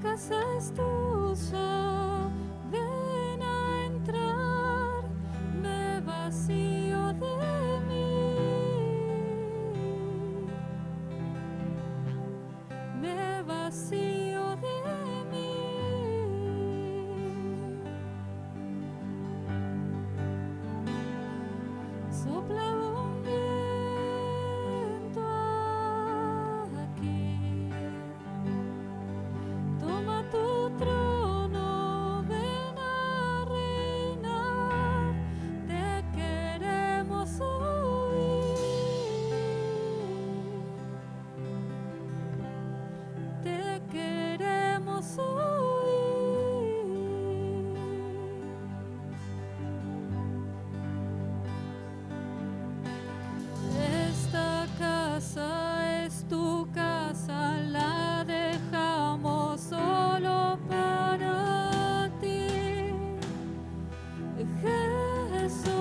casa es tuya, ven a entrar, me vacío de mí, me vacío de mí. Sopla un viento aquí, toma tu trono, ven a reinar, te queremos oír, te queremos oír. Esta casa es tu casa, la dejamos solo para ti, Jesús.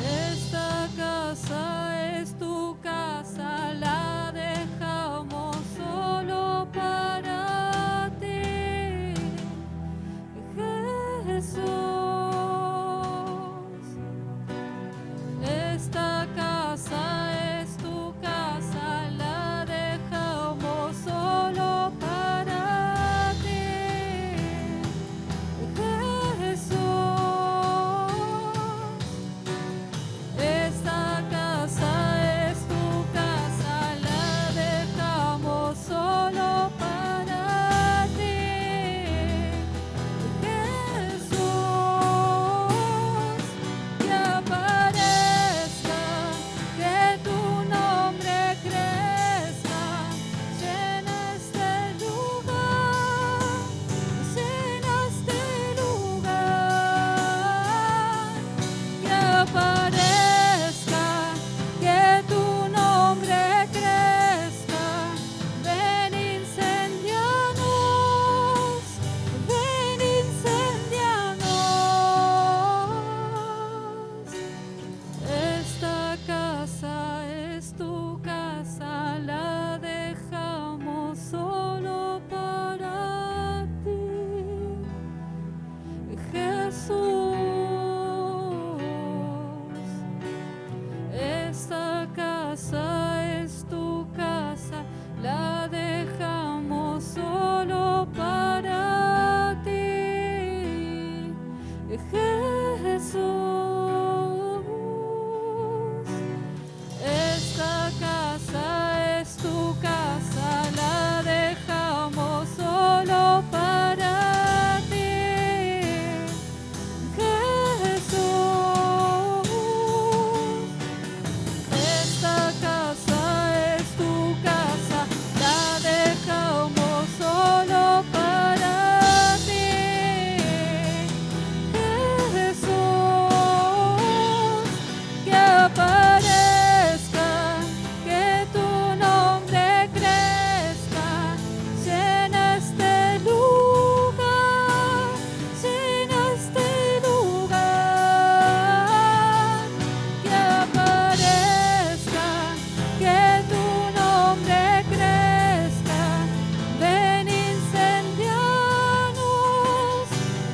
Esta casa es tu casa, la dejamos solo para ti, Jesús. Esta casa es tu casa, la dejamos solo para ti, Jesús. Esta casa es tu casa, la dejamos solo para ti, Jesús. Que aparezca, que tu nombre crezca, llena este lugar, llena este lugar. Que aparezca, que tu nombre crezca, ven incendianos, ven incendianos. Esta casa es tu casa, la dejamos solo para ti, Jesús. Esta casa es tu casa, la dejamos solo para ti, Jesús. Esta casa es tu casa, la dejamos solo para ti, Jesús. Esta casa es tu casa, la dejamos solo para ti, Jesús. Que aparezca, que tu nombre crezca, llena este lugar, llena este lugar. Que aparezca, que tu nombre crezca, ven incendianos,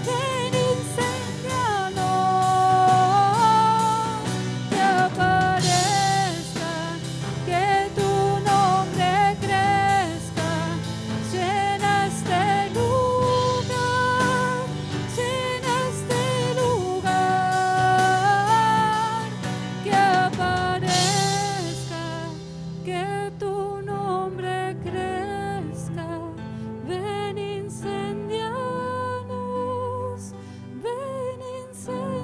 ven incendianos. Que aparezca, que tu nombre crezca, llena este lugar, llena este lugar. Que aparezca, que tu nombre crezca, ven incendianos, ven incendianos.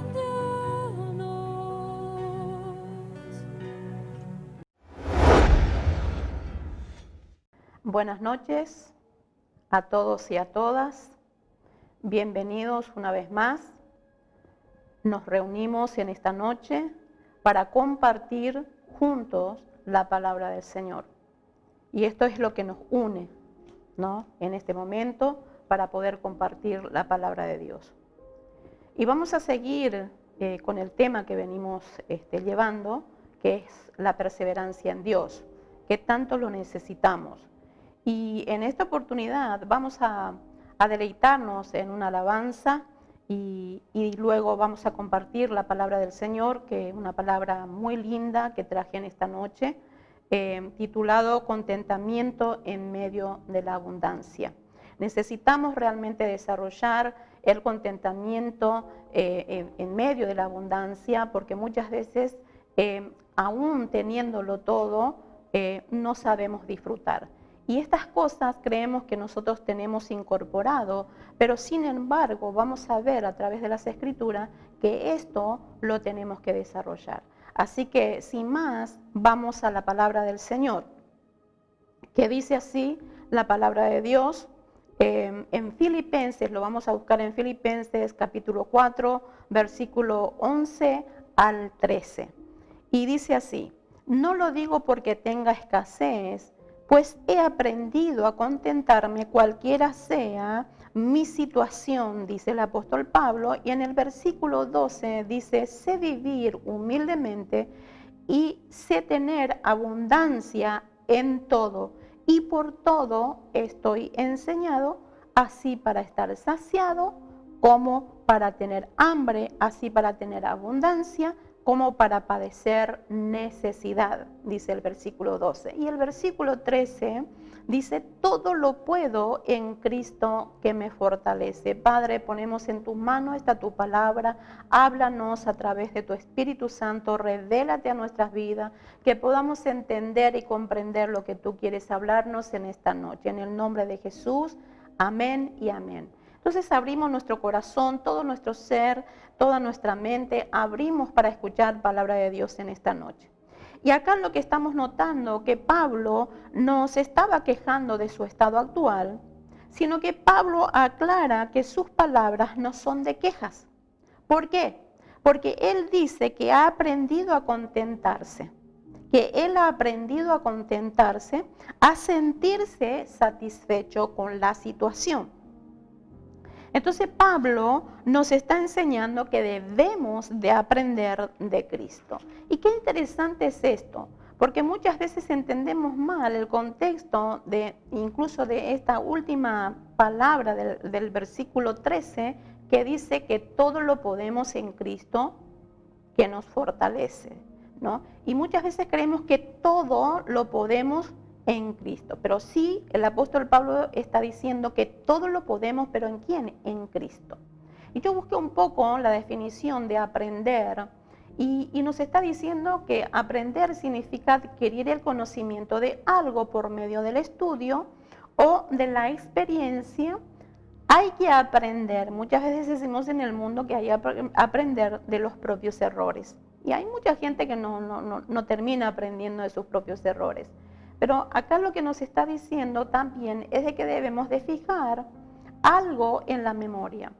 Buenas noches a todos y a todas. Bienvenidos una vez más. Nos reunimos en esta noche para compartir juntos la palabra del Señor. Y esto es lo que nos une, ¿no? En este momento para poder compartir la palabra de Dios. Y vamos a seguir con el tema que venimos llevando, que es la perseverancia en Dios, que tanto lo necesitamos. Y en esta oportunidad vamos a deleitarnos en una alabanza y luego vamos a compartir la palabra del Señor, que es una palabra muy linda que traje en esta noche, titulado Contentamiento en medio de la abundancia. Necesitamos realmente desarrollar el contentamiento en medio de la abundancia, porque muchas veces, aún teniéndolo todo, no sabemos disfrutar. Y estas cosas creemos que nosotros tenemos incorporado, pero sin embargo vamos a ver a través de las Escrituras que esto lo tenemos que desarrollar. Así que sin más, vamos a la palabra del Señor, que dice así la palabra de Dios. En Filipenses, lo vamos a buscar en Filipenses capítulo 4, versículo 11 al 13. Y dice así: no lo digo porque tenga escasez, pues he aprendido a contentarme cualquiera sea mi situación, dice el apóstol Pablo. Y en el versículo 12 dice: sé vivir humildemente y sé tener abundancia en todo. Y por todo estoy enseñado, así para estar saciado, como para tener hambre, así para tener abundancia, como para padecer necesidad, dice el versículo 12. Y el versículo 13 dice: todo lo puedo en Cristo que me fortalece. Padre, ponemos en tus manos esta tu palabra, háblanos a través de tu Espíritu Santo, revélate a nuestras vidas, que podamos entender y comprender lo que tú quieres hablarnos en esta noche. En el nombre de Jesús, amén y amén. Entonces abrimos nuestro corazón, todo nuestro ser, toda nuestra mente, abrimos para escuchar palabra de Dios en esta noche. Y acá lo que estamos notando, que Pablo no se estaba quejando de su estado actual, sino que Pablo aclara que sus palabras no son de quejas. ¿Por qué? Porque él dice que ha aprendido a contentarse, que él ha aprendido a contentarse, a sentirse satisfecho con la situación. Entonces Pablo nos está enseñando que debemos de aprender de Cristo. Y qué interesante es esto, porque muchas veces entendemos mal el contexto incluso de esta última palabra del versículo 13, que dice que todo lo podemos en Cristo que nos fortalece, ¿no? Y muchas veces creemos que todo lo podemos en Cristo, pero sí, el apóstol Pablo está diciendo que todo lo podemos, pero ¿en quién? En Cristo. Y yo busqué un poco la definición de aprender y nos está diciendo que aprender significa adquirir el conocimiento de algo por medio del estudio o de la experiencia. Hay que aprender, muchas veces decimos en el mundo que hay que aprender de los propios errores. Y hay mucha gente que no termina aprendiendo de sus propios errores. Pero acá lo que nos está diciendo también es de que debemos de fijar algo en la memoria.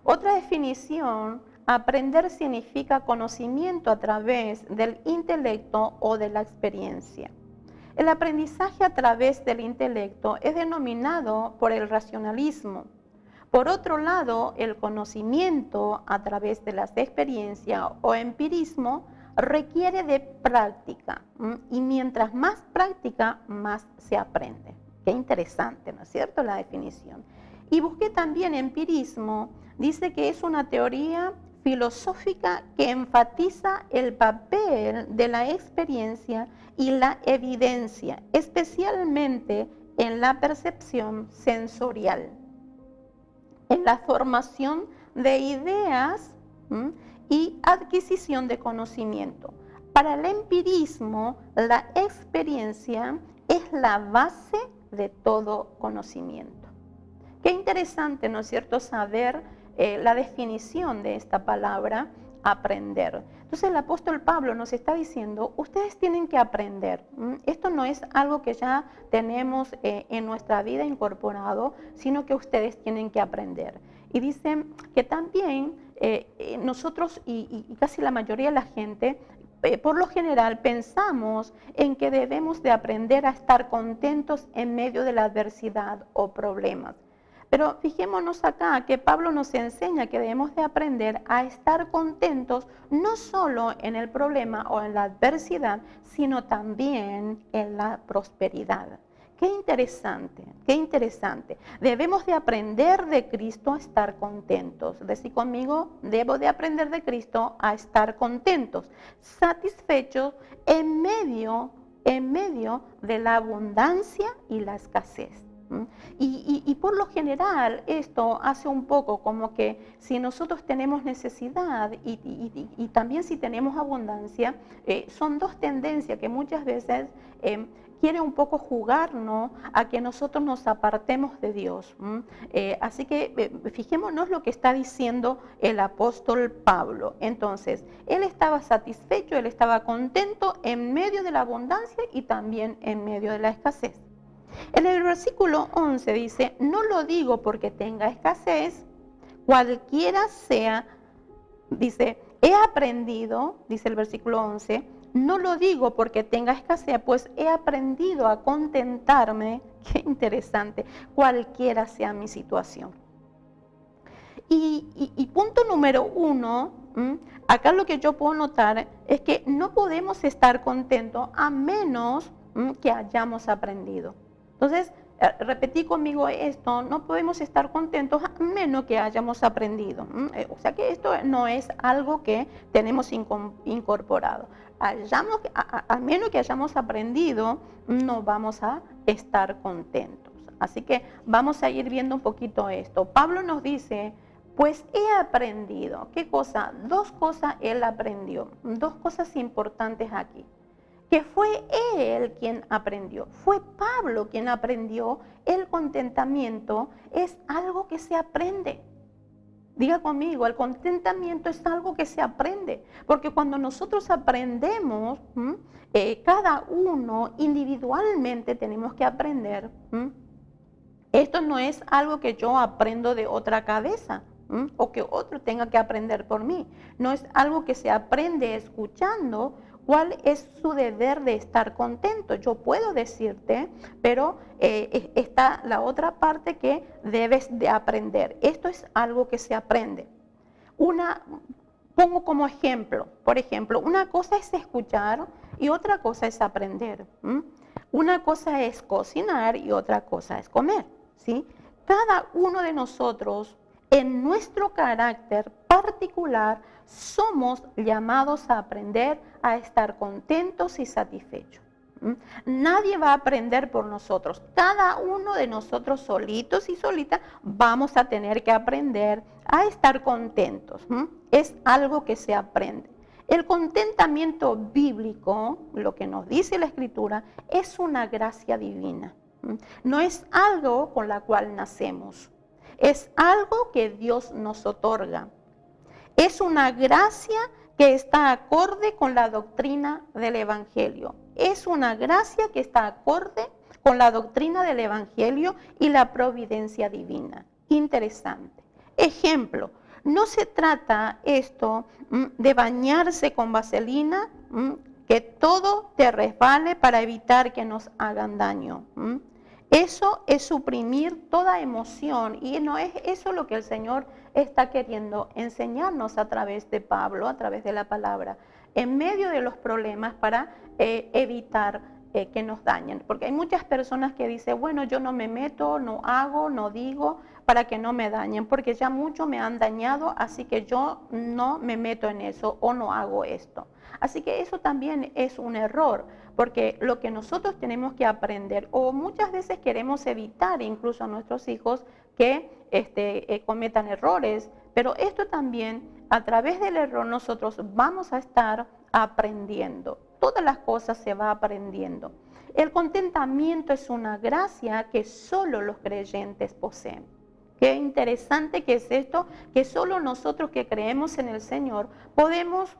Otra definición: aprender significa conocimiento a través del intelecto o de la experiencia. El aprendizaje a través del intelecto es denominado por el racionalismo. Por otro lado, el conocimiento a través de las experiencias o empirismo requiere de práctica, y mientras más práctica, más se aprende. Qué interesante, ¿no es cierto?, la definición. Y busqué también empirismo, dice que es una teoría filosófica que enfatiza el papel de la experiencia y la evidencia, especialmente en la percepción sensorial, en la formación de ideas y adquisición de conocimiento. Para el empirismo, la experiencia es la base de todo conocimiento. Qué interesante, ¿no es cierto?, saber la definición de esta palabra, aprender. Entonces el apóstol Pablo nos está diciendo: ustedes tienen que aprender. Esto no es algo que ya tenemos en nuestra vida incorporado, sino que ustedes tienen que aprender. Y dice que también nosotros y casi la mayoría de la gente, por lo general pensamos en que debemos de aprender a estar contentos en medio de la adversidad o problemas. Pero fijémonos acá que Pablo nos enseña que debemos de aprender a estar contentos no solo en el problema o en la adversidad, sino también en la prosperidad. Qué interesante, qué interesante. Debemos de aprender de Cristo a estar contentos. Decí conmigo, debo de aprender de Cristo a estar contentos, satisfechos en medio de la abundancia y la escasez. Y por lo general esto hace un poco como que si nosotros tenemos necesidad y también si tenemos abundancia, son dos tendencias que muchas veces quiere un poco jugarnos a que nosotros nos apartemos de Dios. Así que fijémonos lo que está diciendo el apóstol Pablo. Entonces, él estaba satisfecho, él estaba contento en medio de la abundancia y también en medio de la escasez. En el versículo 11 dice, no lo digo porque tenga escasez, cualquiera sea, dice, he aprendido, dice el versículo 11, no lo digo porque tenga escasez, pues he aprendido a contentarme, qué interesante, cualquiera sea mi situación. Y punto número 1, acá lo que yo puedo notar es que no podemos estar contentos a menos que hayamos aprendido. Entonces, repetí conmigo esto, no podemos estar contentos a menos que hayamos aprendido. O sea que esto no es algo que tenemos incorporado. A menos que hayamos aprendido, no vamos a estar contentos. Así que vamos a ir viendo un poquito esto. Pablo nos dice, pues he aprendido. ¿Qué cosa? Dos cosas él aprendió. Dos cosas importantes aquí. Que fue él quien aprendió, fue Pablo quien aprendió. El contentamiento es algo que se aprende. Diga conmigo, el contentamiento es algo que se aprende, porque cuando nosotros aprendemos, cada uno individualmente tenemos que aprender. Esto no es algo que yo aprendo de otra cabeza, o que otro tenga que aprender por mí. No es algo que se aprende escuchando. ¿Cuál es su deber de estar contento? Yo puedo decirte, pero está la otra parte que debes de aprender. Esto es algo que se aprende. Pongo como ejemplo, por ejemplo, una cosa es escuchar y otra cosa es aprender. Una cosa es cocinar y otra cosa es comer, ¿sí? Cada uno de nosotros, en nuestro carácter particular, somos llamados a aprender a estar contentos y satisfechos. Nadie va a aprender por nosotros. Cada uno de nosotros solitos y solitas vamos a tener que aprender a estar contentos. Es algo que se aprende. El contentamiento bíblico, lo que nos dice la Escritura, es una gracia divina. No es algo con la cual nacemos. Es algo que Dios nos otorga. Es una gracia que está acorde con la doctrina del Evangelio. Es una gracia que está acorde con la doctrina del Evangelio y la providencia divina. Interesante. Ejemplo, no se trata esto de bañarse con vaselina, que todo te resbale para evitar que nos hagan daño. Eso es suprimir toda emoción y no es eso lo que el Señor está queriendo enseñarnos a través de Pablo, a través de la palabra, en medio de los problemas para evitar que nos dañen. Porque hay muchas personas que dicen, bueno, yo no me meto, no hago, no digo para que no me dañen, porque ya mucho me han dañado, así que yo no me meto en eso o no hago esto. Así que eso también es un error, porque lo que nosotros tenemos que aprender, o muchas veces queremos evitar incluso a nuestros hijos que cometan errores, pero esto también, a través del error, nosotros vamos a estar aprendiendo. Todas las cosas se va aprendiendo. El contentamiento es una gracia que solo los creyentes poseen. Qué interesante que es esto, que solo nosotros que creemos en el Señor podemos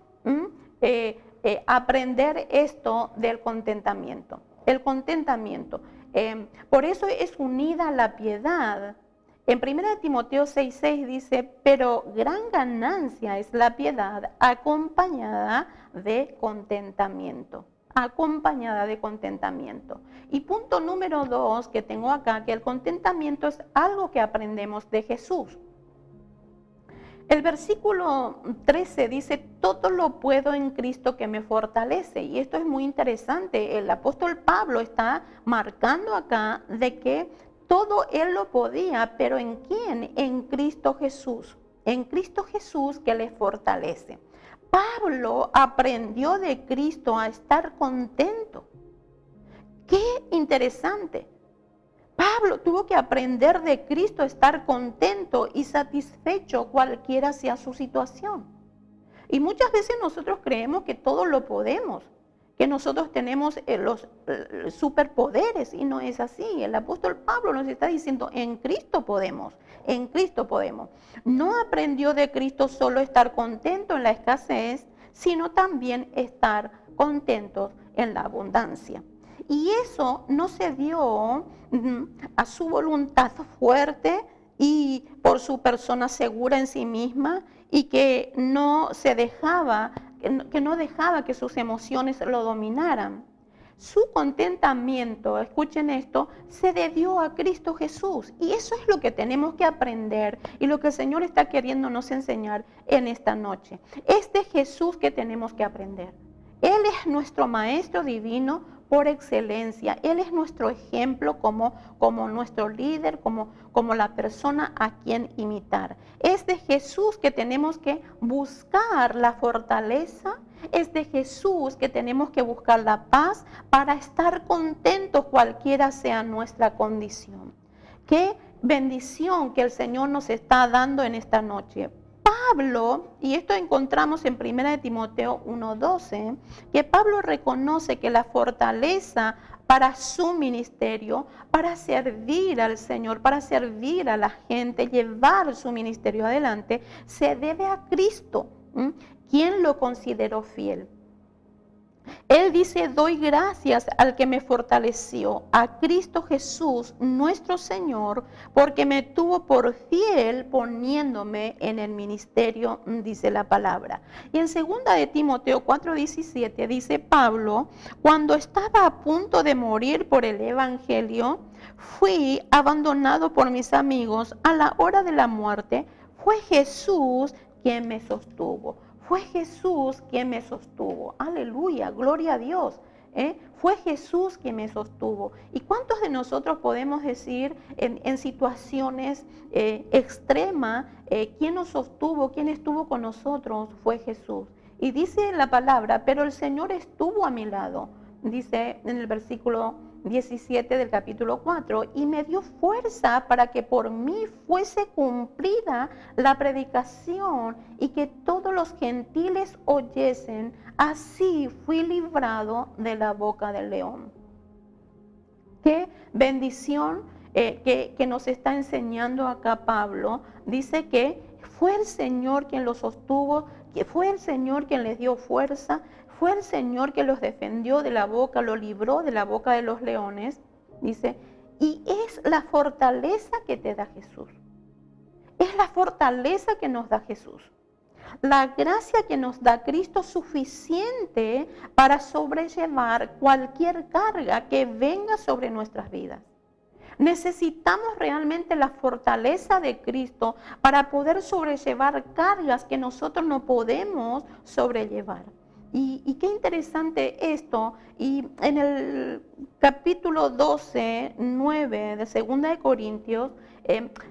aprender esto del contentamiento. El contentamiento. Por eso es unida a la piedad. En 1 Timoteo 6:6 dice, pero gran ganancia es la piedad acompañada de contentamiento. Acompañada de contentamiento. Y punto número 2 que tengo acá, que el contentamiento es algo que aprendemos de Jesús. El versículo 13 dice, todo lo puedo en Cristo que me fortalece. Y esto es muy interesante. El apóstol Pablo está marcando acá de que todo él lo podía, pero ¿en quién? En Cristo Jesús. En Cristo Jesús que le fortalece. Pablo aprendió de Cristo a estar contento. Qué interesante. Pablo tuvo que aprender de Cristo a estar contento y satisfecho cualquiera sea su situación. Y muchas veces nosotros creemos que todo lo podemos, que nosotros tenemos los superpoderes, y no es así. El apóstol Pablo nos está diciendo, en Cristo podemos, en Cristo podemos. No aprendió de Cristo solo estar contento en la escasez, sino también estar contentos en la abundancia. Y eso no se dio a su voluntad fuerte y por su persona segura en sí misma, y que no dejaba que sus emociones lo dominaran. Su contentamiento, escuchen esto, se debió a Cristo Jesús. Y eso es lo que tenemos que aprender y lo que el Señor está queriéndonos enseñar en esta noche. Es de Jesús que tenemos que aprender. Él es nuestro Maestro divino por excelencia. Él es nuestro ejemplo como nuestro líder, como la persona a quien imitar. Es de Jesús que tenemos que buscar la fortaleza. Es de Jesús que tenemos que buscar la paz para estar contentos cualquiera sea nuestra condición. Qué bendición que el Señor nos está dando en esta noche. Pablo, y esto encontramos en 1 Timoteo 1:12, que Pablo reconoce que la fortaleza para su ministerio, para servir al Señor, para servir a la gente, llevar su ministerio adelante, se debe a Cristo, quien lo consideró fiel. Él dice, doy gracias al que me fortaleció, a Cristo Jesús, nuestro Señor, porque me tuvo por fiel poniéndome en el ministerio, dice la palabra. Y en 2 de Timoteo 4:17 dice Pablo, cuando estaba a punto de morir por el Evangelio, fui abandonado por mis amigos a la hora de la muerte, fue Jesús quien me sostuvo. Fue Jesús quien me sostuvo. Aleluya, gloria a Dios. Fue Jesús quien me sostuvo. ¿Y cuántos de nosotros podemos decir en situaciones extremas, quién nos sostuvo, quién estuvo con nosotros? Fue Jesús. Y dice la palabra, pero el Señor estuvo a mi lado. Dice en el versículo 17 del capítulo 4, y me dio fuerza para que por mí fuese cumplida la predicación y que todos los gentiles oyesen, así fui librado de la boca del león. Qué bendición que nos está enseñando acá Pablo. Dice que fue el Señor quien los sostuvo, que fue el Señor quien les dio fuerza, fue el Señor que los defendió de la boca, lo libró de la boca de los leones. Dice, y es la fortaleza que te da Jesús. Es la fortaleza que nos da Jesús. La gracia que nos da Cristo suficiente para sobrellevar cualquier carga que venga sobre nuestras vidas. Necesitamos realmente la fortaleza de Cristo para poder sobrellevar cargas que nosotros no podemos sobrellevar. Y qué interesante esto. Y en el capítulo 12, 9 de 2 de Corintios,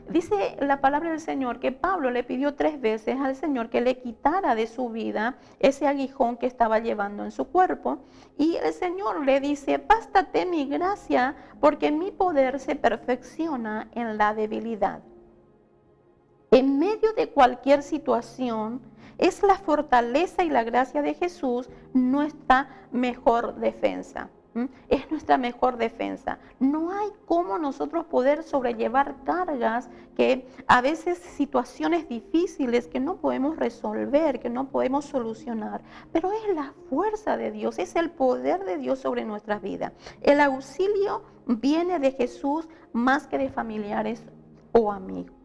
dice la palabra del Señor que Pablo le pidió 3 veces al Señor que le quitara de su vida ese aguijón que estaba llevando en su cuerpo. Y el Señor le dice, bástate mi gracia, porque mi poder se perfecciona en la debilidad. En medio de cualquier situación, es la fortaleza y la gracia de Jesús nuestra mejor defensa. Es nuestra mejor defensa. No hay cómo nosotros poder sobrellevar cargas, que a veces situaciones difíciles que no podemos resolver, que no podemos solucionar. Pero es la fuerza de Dios, es el poder de Dios sobre nuestras vidas. El auxilio viene de Jesús más que de familiares o amigos.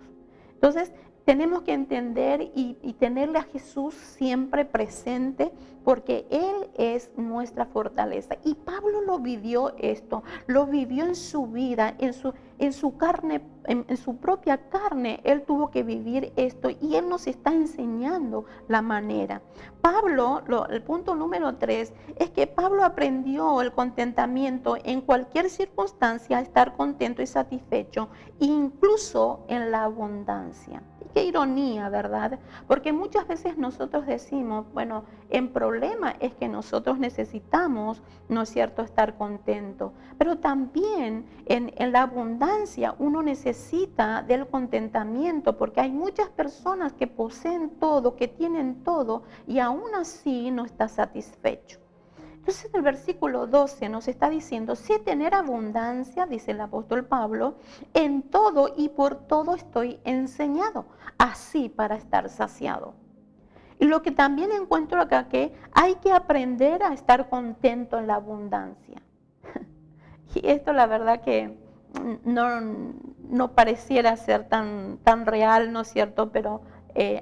Entonces, tenemos que entender y tenerle a Jesús siempre presente, porque Él es nuestra fortaleza. Y Pablo lo vivió esto, lo vivió en su vida, en su carne, en su propia carne. Él tuvo que vivir esto y Él nos está enseñando la manera. Pablo, el punto número 3, es que Pablo aprendió el contentamiento en cualquier circunstancia, estar contento y satisfecho, incluso en la abundancia. Qué ironía, ¿verdad? Porque muchas veces nosotros decimos, bueno, en problema es que nosotros necesitamos, ¿no es cierto?, estar contento. Pero también en la abundancia uno necesita del contentamiento, porque hay muchas personas que poseen todo, que tienen todo, y aún así no está satisfecho. Entonces el versículo 12 nos está diciendo, sé tener abundancia, dice el apóstol Pablo, en todo y por todo estoy enseñado, así para estar saciado. Y lo que también encuentro acá, que hay que aprender a estar contento en la abundancia. Y esto la verdad que no pareciera ser tan real, ¿no es cierto? Pero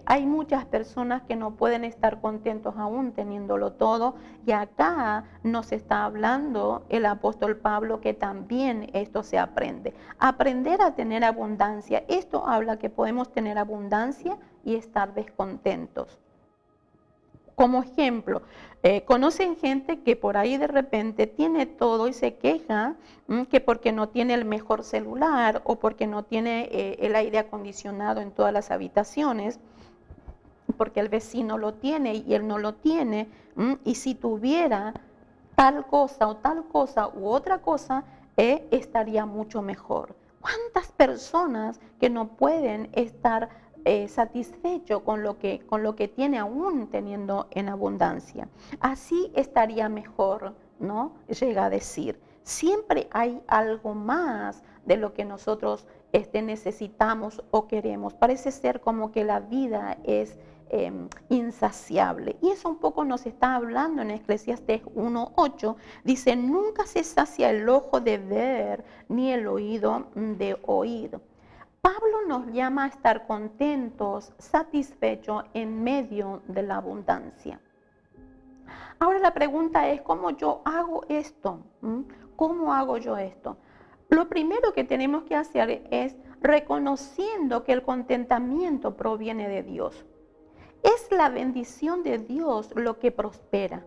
hay muchas personas que no pueden estar contentos aún teniéndolo todo, y acá nos está hablando el apóstol Pablo que también esto se aprende. Aprender a tener abundancia. Esto habla que podemos tener abundancia y estar descontentos. Como ejemplo, conocen gente que por ahí de repente tiene todo y se queja que porque no tiene el mejor celular o porque no tiene el aire acondicionado en todas las habitaciones, porque el vecino lo tiene y él no lo tiene, y si tuviera tal cosa u otra cosa, estaría mucho mejor. ¿Cuántas personas que no pueden estar satisfecho con lo que tiene aún teniendo en abundancia? Así estaría mejor, ¿no? Llega a decir. Siempre hay algo más de lo que nosotros necesitamos o queremos. Parece ser como que la vida es insaciable. Y eso un poco nos está hablando en Eclesiastés 1:8. Dice, nunca se sacia el ojo de ver ni el oído de oír. Pablo nos llama a estar contentos, satisfechos en medio de la abundancia. Ahora la pregunta es, ¿cómo yo hago esto? ¿Cómo hago yo esto? Lo primero que tenemos que hacer es reconociendo que el contentamiento proviene de Dios. Es la bendición de Dios lo que prospera.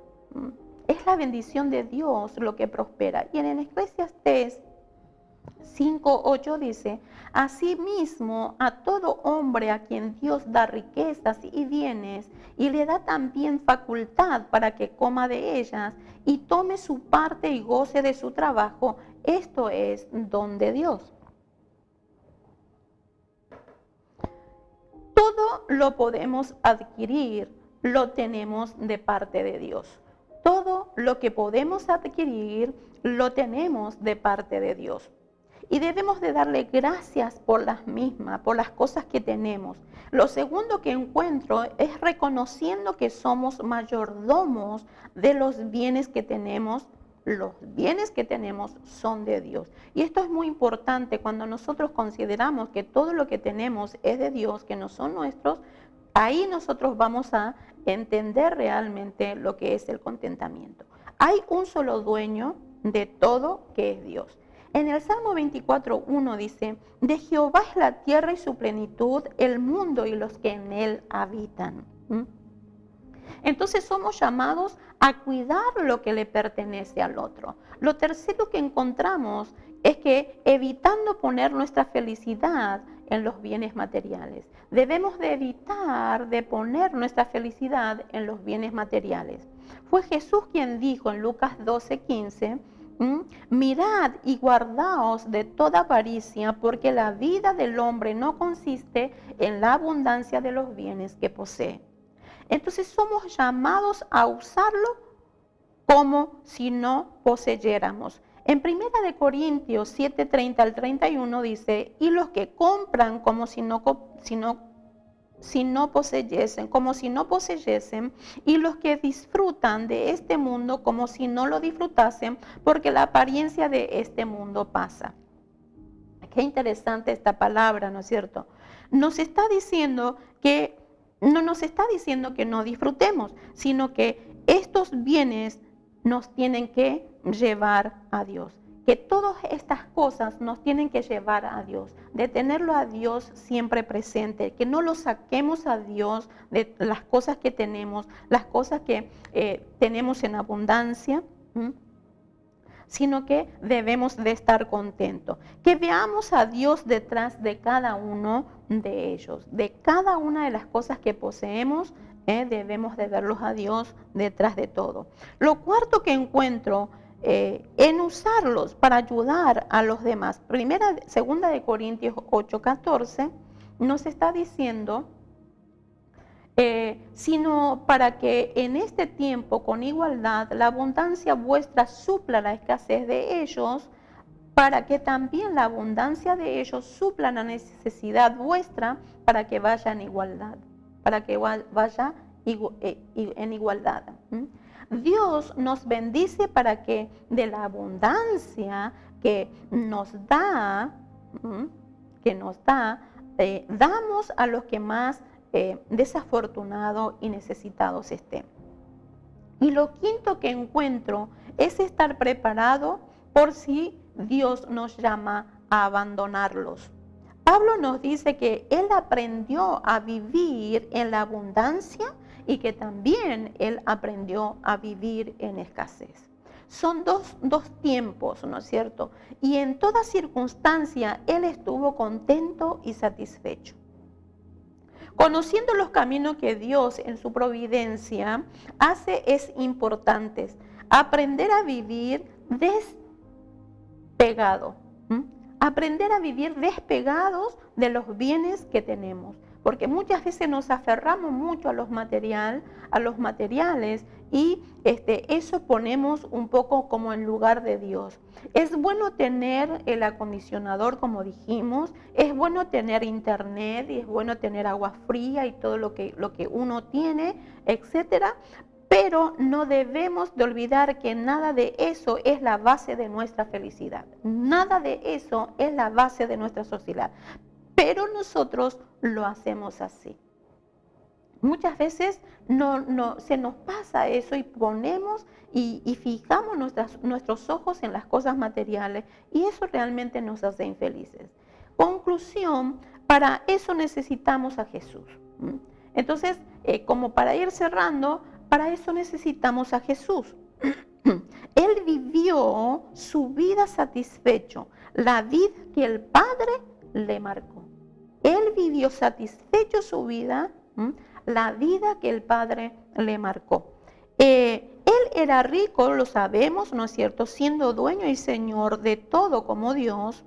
Es la bendición de Dios lo que prospera. Y en Eclesiastés 5:8 dice, asimismo a todo hombre a quien Dios da riquezas y bienes y le da también facultad para que coma de ellas y tome su parte y goce de su trabajo, esto es don de Dios. Todo lo podemos adquirir, lo tenemos de parte de Dios. Todo lo que podemos adquirir, lo tenemos de parte de Dios. Y debemos de darle gracias por las mismas, por las cosas que tenemos. Lo segundo que encuentro es reconociendo que somos mayordomos de los bienes que tenemos. Los bienes que tenemos son de Dios. Y esto es muy importante cuando nosotros consideramos que todo lo que tenemos es de Dios, que no son nuestros. Ahí nosotros vamos a entender realmente lo que es el contentamiento. Hay un solo dueño de todo, que es Dios. En el Salmo 24:1 dice, de Jehová es la tierra y su plenitud, el mundo y los que en él habitan. Entonces somos llamados a cuidar lo que le pertenece al otro. Lo tercero que encontramos es que evitando poner nuestra felicidad en los bienes materiales. Debemos de evitar de poner nuestra felicidad en los bienes materiales. Fue Jesús quien dijo en Lucas 12:15, mirad y guardaos de toda avaricia, porque la vida del hombre no consiste en la abundancia de los bienes que posee. Entonces somos llamados a usarlo como si no poseyéramos. En 1 Corintios 7:30 al 31 dice, y los que compran como si no poseyesen, y los que disfrutan de este mundo como si no lo disfrutasen, porque la apariencia de este mundo pasa. Qué interesante esta palabra, ¿no es cierto? nos está diciendo que no nos está diciendo que no disfrutemos, sino que estos bienes nos tienen que llevar a Dios. Que todas estas cosas nos tienen que llevar a Dios, de tenerlo a Dios siempre presente, que no lo saquemos a Dios de las cosas que tenemos, las cosas que tenemos en abundancia, sino que debemos de estar contentos. Que veamos a Dios detrás de cada uno de ellos, de cada una de las cosas que poseemos, debemos de verlos a Dios detrás de todo. Lo cuarto que encuentro en usarlos para ayudar a los demás. Segunda de Corintios 8:14 nos está diciendo, sino para que en este tiempo con igualdad la abundancia vuestra supla la escasez de ellos, para que también la abundancia de ellos supla la necesidad vuestra, para que vaya en igualdad, para que vaya en igualdad. Dios nos bendice para que de la abundancia que nos da, damos a los que más desafortunados y necesitados estén. Y lo quinto que encuentro es estar preparado por si Dios nos llama a abandonarlos. Pablo nos dice que él aprendió a vivir en la abundancia y que también él aprendió a vivir en escasez. Son dos tiempos, ¿no es cierto? Y en toda circunstancia él estuvo contento y satisfecho. Conociendo los caminos que Dios en su providencia hace, es importante aprender a vivir despegado. Aprender a vivir despegados de los bienes que tenemos. Porque muchas veces nos aferramos mucho a los materiales y eso ponemos un poco como en lugar de Dios. Es bueno tener el acondicionador, como dijimos, es bueno tener internet y es bueno tener agua fría y todo lo que uno tiene, etcétera. Pero no debemos de olvidar que nada de eso es la base de nuestra felicidad. Nada de eso es la base de nuestra sociedad. Pero nosotros lo hacemos así. Muchas veces se nos pasa eso y ponemos y fijamos nuestros ojos en las cosas materiales y eso realmente nos hace infelices. Conclusión, para eso necesitamos a Jesús. Entonces, como para ir cerrando, para eso necesitamos a Jesús. Él vivió su vida satisfecho, la vida que el Padre le marcó. Él vivió satisfecho su vida, la vida que el Padre le marcó. Él era rico, lo sabemos, ¿no es cierto? Siendo dueño y señor de todo como Dios,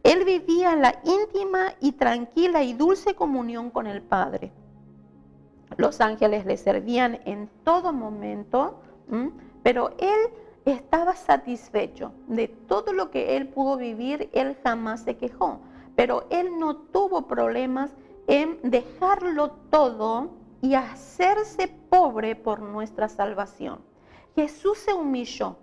él vivía en la íntima y tranquila y dulce comunión con el Padre. Los ángeles le servían en todo momento, pero él estaba satisfecho de todo lo que él pudo vivir. Él jamás se quejó, pero él no tuvo problemas en dejarlo todo y hacerse pobre por nuestra salvación. Jesús se humilló,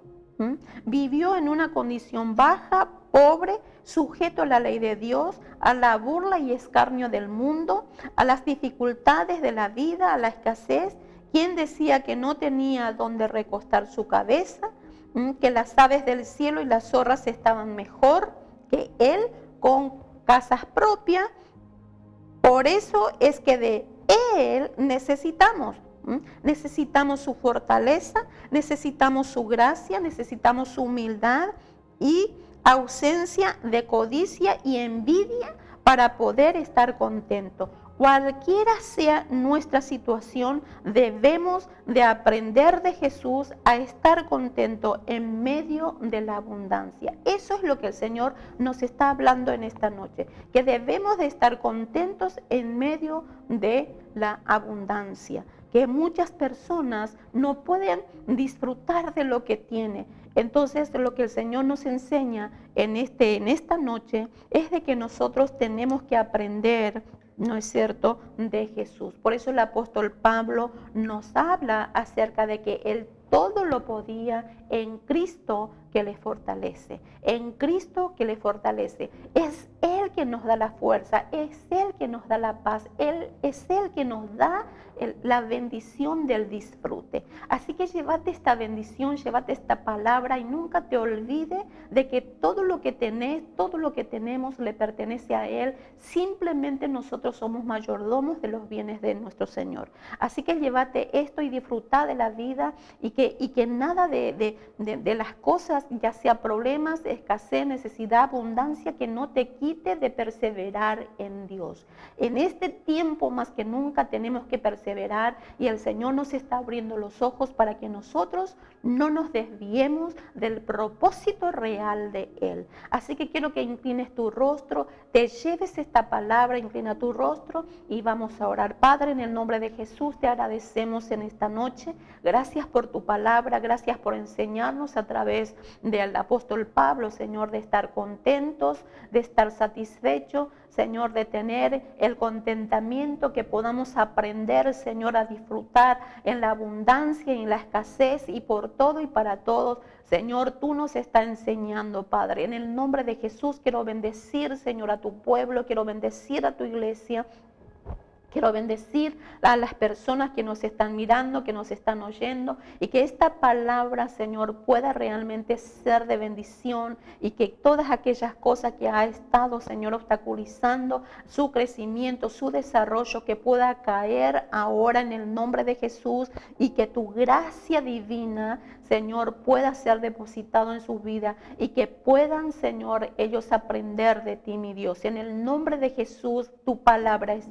vivió en una condición baja, pobre, sujeto a la ley de Dios, a la burla y escarnio del mundo, a las dificultades de la vida, a la escasez. ¿Quién decía que no tenía donde recostar su cabeza? Que las aves del cielo y las zorras estaban mejor que él, con casas propias. Por eso es que de él necesitamos su fortaleza, necesitamos su gracia, necesitamos su humildad y ausencia de codicia y envidia para poder estar contentos. Cualquiera sea nuestra situación, debemos de aprender de Jesús a estar contento en medio de la abundancia. Eso es lo que el Señor nos está hablando en esta noche, que debemos de estar contentos en medio de la abundancia, que muchas personas no pueden disfrutar de lo que tienen. Entonces, lo que el Señor nos enseña en esta noche es de que nosotros tenemos que aprender, ¿no es cierto?, de Jesús. Por eso el apóstol Pablo nos habla acerca de que él todo lo podía en Cristo que le fortalece. En Cristo que le fortalece. Es Él Él que nos da la fuerza, es Él que nos da la paz, es Él que nos da la bendición del disfrute. Así que llévate esta bendición, llévate esta palabra y nunca te olvides de que todo lo que tenés, todo lo que tenemos le pertenece a Él. Simplemente nosotros somos mayordomos de los bienes de nuestro Señor. Así que llévate esto y disfruta de la vida y que nada de las cosas, ya sea problemas, escasez, necesidad, abundancia, que no te quite de perseverar en Dios. En este tiempo más que nunca tenemos que perseverar y el Señor nos está abriendo los ojos para que nosotros no nos desviemos del propósito real de Él. Así que quiero que inclines tu rostro, te lleves esta palabra, inclina tu rostro y vamos a orar. Padre, en el nombre de Jesús te agradecemos en esta noche. Gracias por tu palabra, gracias por enseñarnos a través del apóstol Pablo, Señor, de estar contentos, de estar satisfechos, Señor, de tener el contentamiento, que podamos aprender, Señor, a disfrutar en la abundancia y en la escasez y por todo y para todos. Señor, tú nos estás enseñando, Padre. En el nombre de Jesús quiero bendecir, Señor, a tu pueblo, quiero bendecir a tu iglesia. Quiero bendecir a las personas que nos están mirando, que nos están oyendo, y que esta palabra, Señor, pueda realmente ser de bendición y que todas aquellas cosas que ha estado, Señor, obstaculizando su crecimiento, su desarrollo, que pueda caer ahora en el nombre de Jesús y que tu gracia divina, Señor, pueda ser depositado en su vida y que puedan, Señor, ellos aprender de ti, mi Dios. En el nombre de Jesús, tu palabra es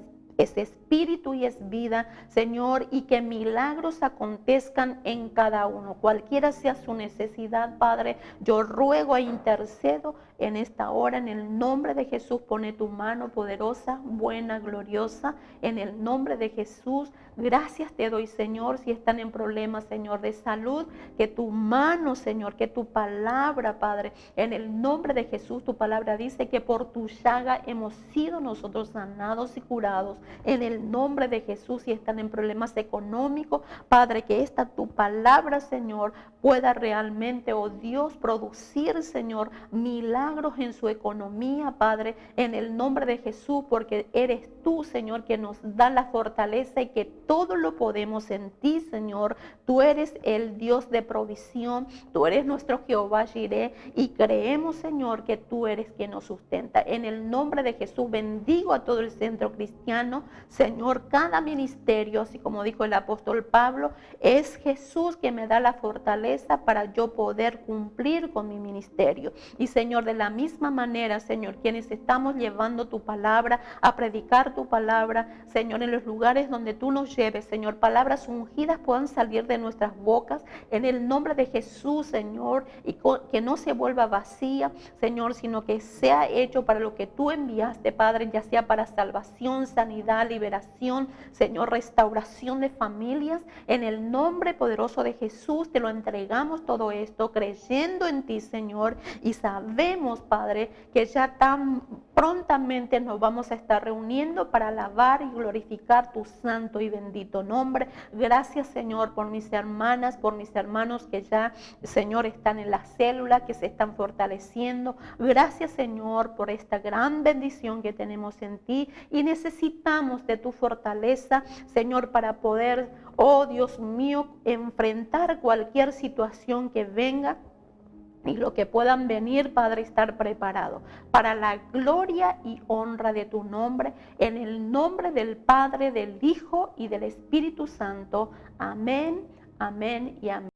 espíritu y es vida, Señor, y que milagros acontezcan en cada uno. Cualquiera sea su necesidad, Padre, yo ruego e intercedo en esta hora, en el nombre de Jesús. Pone tu mano poderosa, buena, gloriosa, en el nombre de Jesús. Gracias te doy, Señor, si están en problemas, Señor, de salud, que tu mano, Señor, que tu palabra, Padre, en el nombre de Jesús, tu palabra dice que por tu llaga hemos sido nosotros sanados y curados. En el nombre de Jesús, si están en problemas económicos, Padre, que esta tu palabra, Señor, pueda realmente, oh Dios, producir, Señor, milagros en su economía, Padre, en el nombre de Jesús, porque eres tú, Señor, que nos da la fortaleza y que todo lo podemos en ti, Señor. Tú eres el Dios de provisión, tú eres nuestro Jehová Jireh y creemos, Señor, que tú eres quien nos sustenta. En el nombre de Jesús bendigo a todo el centro cristiano, Señor, cada ministerio, así como dijo el apóstol Pablo, es Jesús que me da la fortaleza para yo poder cumplir con mi ministerio. Y Señor, de la misma manera, Señor, quienes estamos llevando tu palabra, a predicar tu palabra, Señor, en los lugares donde tú nos lleves, Señor, palabras ungidas puedan salir de nuestras bocas, en el nombre de Jesús, Señor, y que no se vuelva vacía, Señor, sino que sea hecho para lo que tú enviaste, Padre, ya sea para salvación, sanidad, liberación, Señor, restauración de familias. En el nombre poderoso de Jesús te lo entregamos todo esto, creyendo en ti, Señor, y sabemos, Padre, que ya tan prontamente nos vamos a estar reuniendo para alabar y glorificar tu santo y bendito nombre. Gracias, Señor, por mis hermanas, por mis hermanos que ya, Señor, están en la célula, que se están fortaleciendo. Gracias, Señor, por esta gran bendición que tenemos en ti y necesitamos de tu fortaleza, Señor, para poder, oh Dios mío, enfrentar cualquier situación que venga y lo que puedan venir, Padre, estar preparado para la gloria y honra de tu nombre, en el nombre del Padre, del Hijo y del Espíritu Santo. Amén, amén y amén.